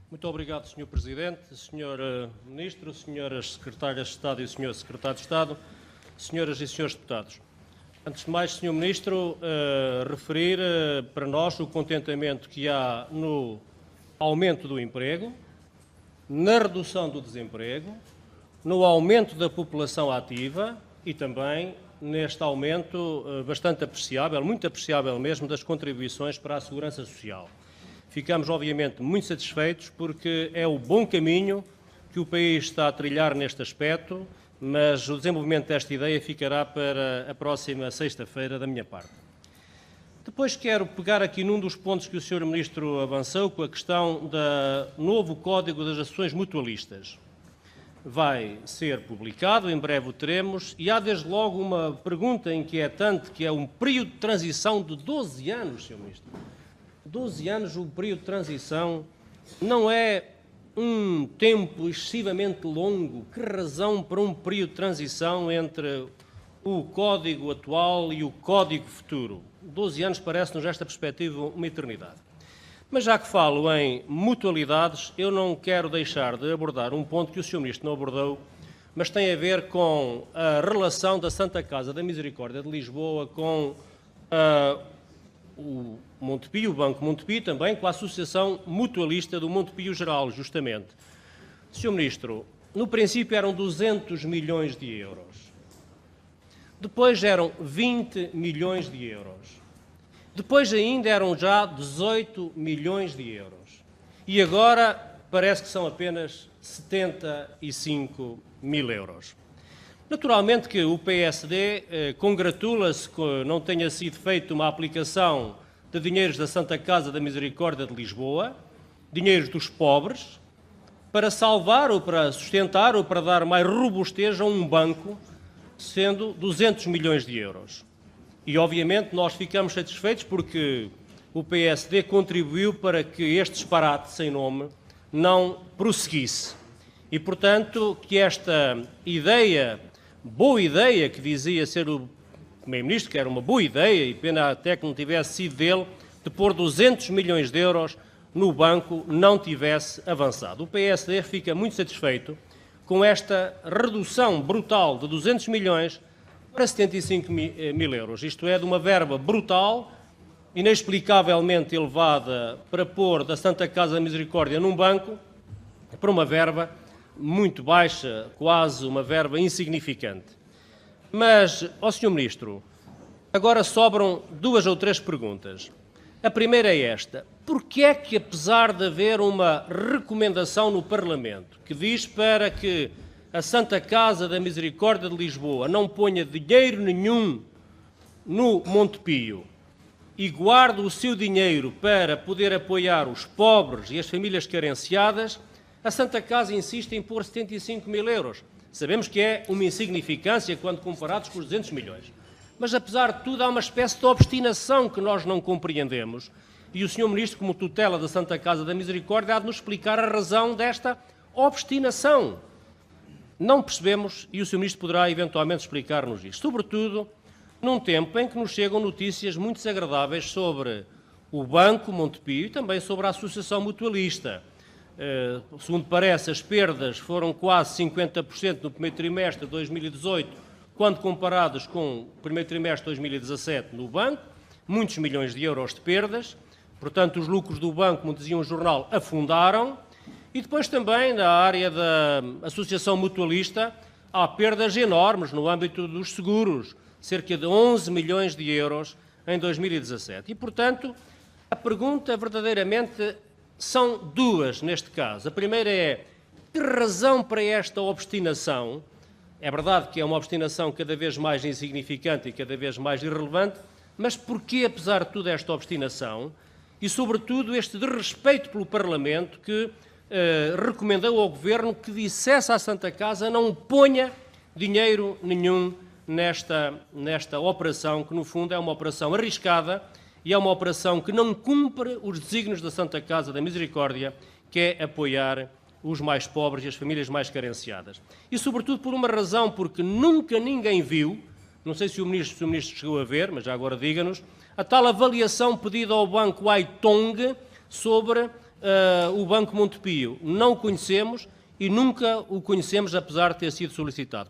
Muito obrigado, Sr. Presidente, Sr. Ministro, Sras. Secretárias de Estado e Sr. Secretário de Estado, Senhoras e Senhores Deputados. Antes de mais, Sr. Ministro, referir para nós o contentamento que há no aumento do emprego, na redução do desemprego, no aumento da população ativa e também neste aumento bastante apreciável, muito apreciável mesmo, das contribuições para a segurança social. Ficamos, obviamente, muito satisfeitos porque é o bom caminho que o país está a trilhar neste aspecto, mas o desenvolvimento desta ideia ficará para a próxima sexta-feira da minha parte. Depois quero pegar aqui num dos pontos que o Sr. Ministro avançou, com a questão do novo Código das Ações Mutualistas. Vai ser publicado, em breve o teremos, e há desde logo uma pergunta inquietante, que é um período de transição de 12 anos, Sr. Ministro. 12 anos, o período de transição, não é um tempo excessivamente longo? Que razão para um período de transição entre o Código atual e o Código futuro? 12 anos parece-nos, esta perspectiva, uma eternidade. Mas já que falo em mutualidades, eu não quero deixar de abordar um ponto que o Sr. Ministro não abordou, mas tem a ver com a relação da Santa Casa da Misericórdia de Lisboa com o Montepio, o Banco Montepio, também com a Associação Mutualista do Montepio Geral, justamente. Sr. Ministro, no princípio eram 200 milhões de euros. Depois eram 20 milhões de euros. Depois ainda eram já 18 milhões de euros. E agora parece que são apenas 75 mil euros. Naturalmente que o PSD congratula-se que não tenha sido feita uma aplicação de dinheiros da Santa Casa da Misericórdia de Lisboa, dinheiros dos pobres, para salvar ou para sustentar ou para dar mais robustez a um banco, sendo 200 milhões de euros. E, obviamente, nós ficamos satisfeitos porque o PSD contribuiu para que este disparate sem nome não prosseguisse. E, portanto, que esta ideia, boa ideia, que dizia ser o Primeiro-Ministro, que era uma boa ideia, e pena até que não tivesse sido dele, de pôr 200 milhões de euros no banco, não tivesse avançado. O PSD fica muito satisfeito com esta redução brutal de 200 milhões para 75 mil euros. Isto é, de uma verba brutal, inexplicavelmente elevada para pôr da Santa Casa da Misericórdia num banco, para uma verba muito baixa, quase uma verba insignificante. Mas, ó Sr. Ministro, agora sobram duas ou três perguntas. A primeira é esta: porquê é que, apesar de haver uma recomendação no Parlamento que diz para que a Santa Casa da Misericórdia de Lisboa não ponha dinheiro nenhum no Montepio e guarde o seu dinheiro para poder apoiar os pobres e as famílias carenciadas, a Santa Casa insiste em pôr 75 mil euros? Sabemos que é uma insignificância quando comparados com os 200 milhões. Mas, apesar de tudo, há uma espécie de obstinação que nós não compreendemos. E o Sr. Ministro, como tutela da Santa Casa da Misericórdia, há de nos explicar a razão desta obstinação. Não percebemos e o Sr. Ministro poderá eventualmente explicar-nos isto. Sobretudo, num tempo em que nos chegam notícias muito desagradáveis sobre o Banco Montepio e também sobre a Associação Mutualista. Segundo parece, as perdas foram quase 50% no primeiro trimestre de 2018, quando comparadas com o primeiro trimestre de 2017 no banco, muitos milhões de euros de perdas. Portanto, os lucros do banco, como dizia um jornal, afundaram. E depois também, na área da Associação Mutualista, há perdas enormes no âmbito dos seguros, cerca de 11 milhões de euros em 2017. E, portanto, a pergunta verdadeiramente são duas neste caso. A primeira é: que razão para esta obstinação? É verdade que é uma obstinação cada vez mais insignificante e cada vez mais irrelevante, mas porquê, apesar de tudo, esta obstinação? E, sobretudo, este desrespeito pelo Parlamento que recomendou ao Governo que dissesse à Santa Casa não ponha dinheiro nenhum nesta operação, que no fundo é uma operação arriscada e é uma operação que não cumpre os desígnios da Santa Casa da Misericórdia, que é apoiar os mais pobres e as famílias mais carenciadas. E, sobretudo, por uma razão, porque nunca ninguém viu, não sei se o Ministro chegou a ver, mas já agora diga-nos, a tal avaliação pedida ao Banco Haitong sobre o Banco Montepio? Não o conhecemos e nunca o conhecemos, apesar de ter sido solicitado.